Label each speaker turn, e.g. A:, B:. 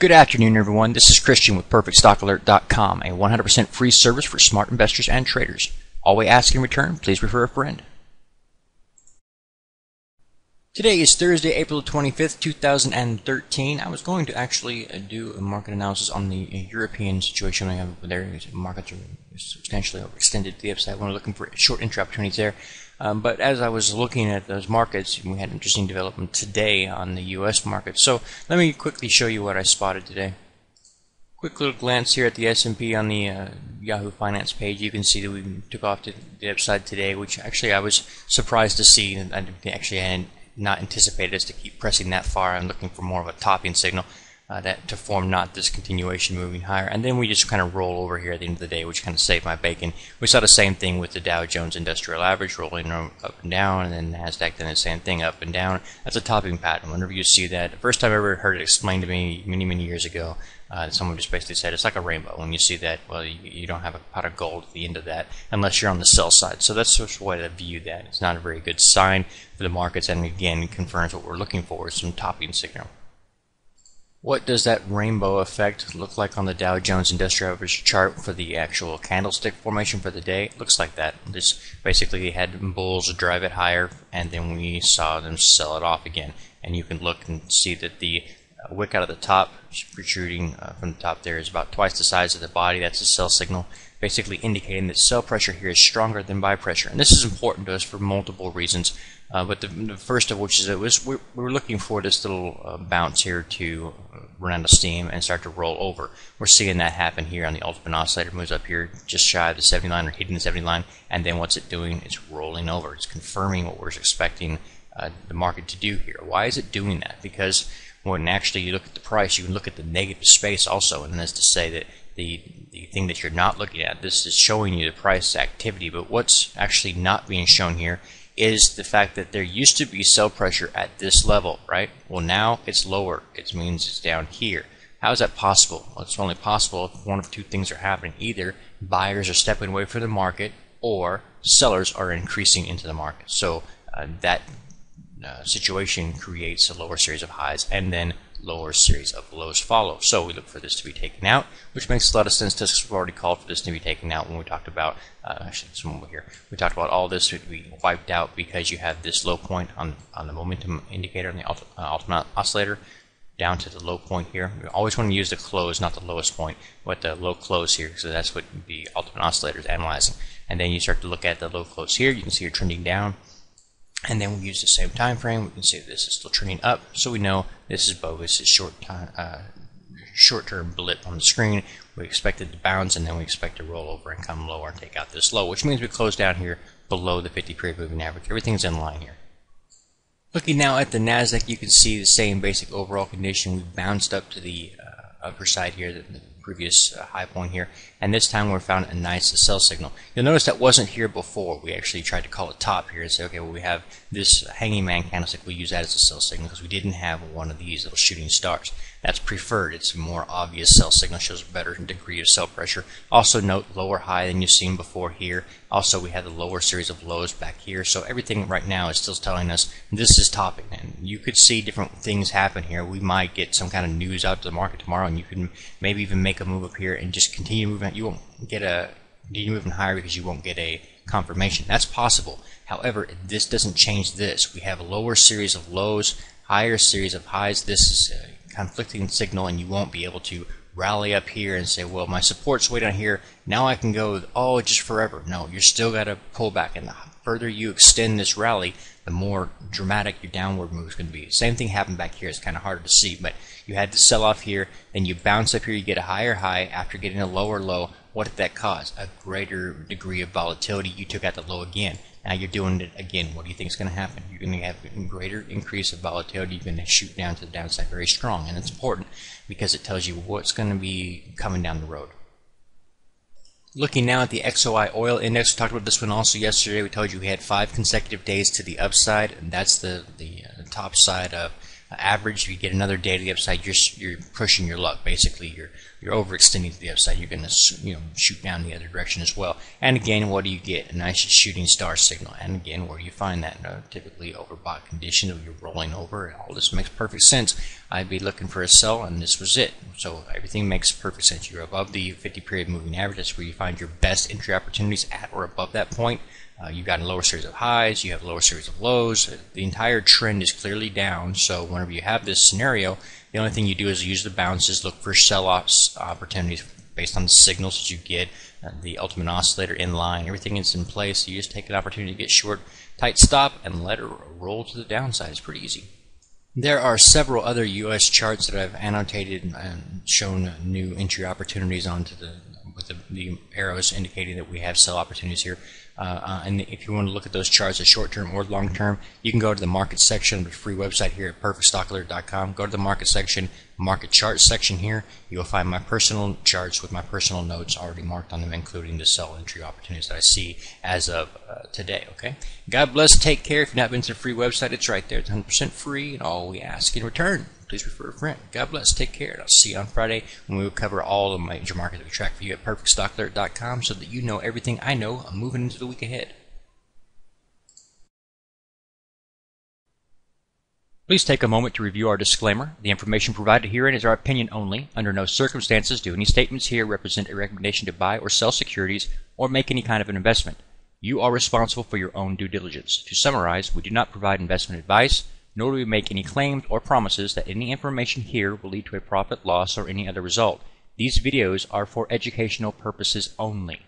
A: Good afternoon, everyone. This is Christian with PerfectStockAlert.com, a 100% free service for smart investors and traders. All we ask in return, please refer a friend. Today is Thursday, April 25th, 2013. I was going to actually do a market analysis on the European situation we have over there. Markets are substantially overextended to the upside. We're looking for short entry opportunities there. But as I was looking at those markets, we had an interesting development today on the U.S. market. So let me quickly show you what I spotted today. Quick little glance here at the S&P on the Yahoo Finance page. You can see that we took off to the upside today, which actually I was surprised to see. I actually had not anticipated us to keep pressing that far. I'm looking for more of a topping signal that to form not this continuation moving higher, and then we just kind of roll over here at the end of the day, which kind of saved my bacon. We saw the same thing with the Dow Jones Industrial Average rolling up and down, and then NASDAQ did the same thing, up and down. That's a topping pattern. Whenever you see that, the first time I ever heard it explained to me many years ago, someone just basically said it's like a rainbow. When you see that, well, you don't have a pot of gold at the end of that unless you're on the sell side. So that's just the way to view that. It's not a very good sign for the markets, and again, it confirms what we're looking for, is some topping signal. What does that rainbow effect look like on the Dow Jones Industrial Average chart for the actual candlestick formation for the day? It looks like that. This basically had bulls drive it higher, and then we saw them sell it off again. And you can look and see that the wick out of the top, protruding from the top there, is about twice the size of the body. That's a sell signal, basically indicating that sell pressure here is stronger than buy pressure. And this is important to us for multiple reasons. But the first of which is that we're looking for this little bounce here to run out of steam and start to roll over. We're seeing that happen here on the ultimate oscillator. Moves up here just shy of the 70 line, or hitting the 70 line, and then what's it doing? It's rolling over. It's confirming what we're expecting the market to do here. Why is it doing that? Because when actually you look at the price, you can look at the negative space also, and that's to say that the thing that you're not looking at, this is showing you the price activity, but what's actually not being shown here is the fact that there used to be sell pressure at this level, right? Well, now it's lower. It means it's down here. How is that possible? Well, it's only possible if one of two things are happening. Either buyers are stepping away from the market, or sellers are increasing into the market. So that situation creates a lower series of highs, and then lower series of lows follow. So we look for this to be taken out, which makes a lot of sense to us. We've already called for this to be taken out when we talked about, actually this one over here, we talked about all this would be wiped out because you have this low point on the momentum indicator on the ultimate oscillator down to the low point here. We always want to use the close, not the lowest point, but the low close here, so that's what the ultimate oscillator is analyzing. And then you start to look at the low close here. You can see you're trending down. And then we use the same time frame. We can see this is still trending up, so we know this is bogus. It's short-term blip on the screen. We expect it to bounce, and then we expect to roll over and come lower and take out this low, which means we close down here below the 50-period moving average. Everything's in line here. Looking now at the NASDAQ, you can see the same basic overall condition. We've bounced up to the upper side here, the previous high point here, and this time we found a nice sell signal. You'll notice that wasn't here before. We actually tried to call it top here and say, okay, well, we have this hanging man candlestick. We use that as a sell signal because we didn't have one of these little shooting stars. That's preferred. It's a more obvious sell signal, shows a better degree of sell pressure. Also note lower high than you've seen before here. Also, we had the lower series of lows back here. So everything right now is still telling us this is topping, and you could see different things happen here. We might get some kind of news out to the market tomorrow, and you can maybe even make a move up here and just continue moving. You won't get continue moving higher because you won't get a confirmation. That's possible. However, this doesn't change this. We have a lower series of lows, higher series of highs. This is a conflicting signal, and you won't be able to rally up here and say, well, my support's way down here, now I can go, oh, just forever. No, you're still got to pull back, and the further you extend this rally, the more dramatic your downward move is going to be. Same thing happened back here. It's kind of harder to see, but you had to sell off here, then you bounce up here, you get a higher high after getting a lower low. What did that cause? A greater degree of volatility. You took out the low again. Now you're doing it again. What do you think is going to happen? You're going to have a greater increase of volatility. You're going to shoot down to the downside very strong, and it's important because it tells you what's going to be coming down the road. Looking now at the XOI oil index, we talked about this one also yesterday. We told you we had 5 consecutive days to the upside, and that's the top side of average. If you get another day to the upside, you're pushing your luck. Basically, you're overextending to the upside. You're going to shoot down the other direction as well. And again, what do you get? A nice shooting star signal. And again, where do you find that? Typically overbought condition, you're rolling over. All this makes perfect sense. I'd be looking for a sell, and this was it. So everything makes perfect sense. You're above the 50-period moving average. That's where you find your best entry opportunities, at or above that point. You've got a lower series of highs, you have a lower series of lows. The entire trend is clearly down, so whenever you have this scenario, the only thing you do is use the bounces, look for sell-off opportunities based on the signals that you get, the ultimate oscillator in line, everything is in place. You just take an opportunity to get short, tight stop, and let it roll to the downside. It's pretty easy. There are several other U.S. charts that I've annotated and shown new entry opportunities onto with the arrows indicating that we have sell opportunities here. And if you want to look at those charts, as short-term or long-term, you can go to the market section of the free website here at perfectstockalert.com. Go to the market section, market charts section here. You'll find my personal charts with my personal notes already marked on them, including the sell entry opportunities that I see as of today. Okay. God bless. Take care. If you've not been to the free website, it's right there. It's 100% free, and all we ask in return, please refer a friend. God bless. Take care. And I'll see you on Friday when we will cover all the major markets that we track for you at perfectstockalert.com, so that you know everything I know. I'm moving into the week ahead. Please take a moment to review our disclaimer. The information provided herein is our opinion only. Under no circumstances do any statements here represent a recommendation to buy or sell securities or make any kind of an investment. You are responsible for your own due diligence. To summarize, we do not provide investment advice, nor do we make any claims or promises that any information here will lead to a profit, loss, or any other result. These videos are for educational purposes only.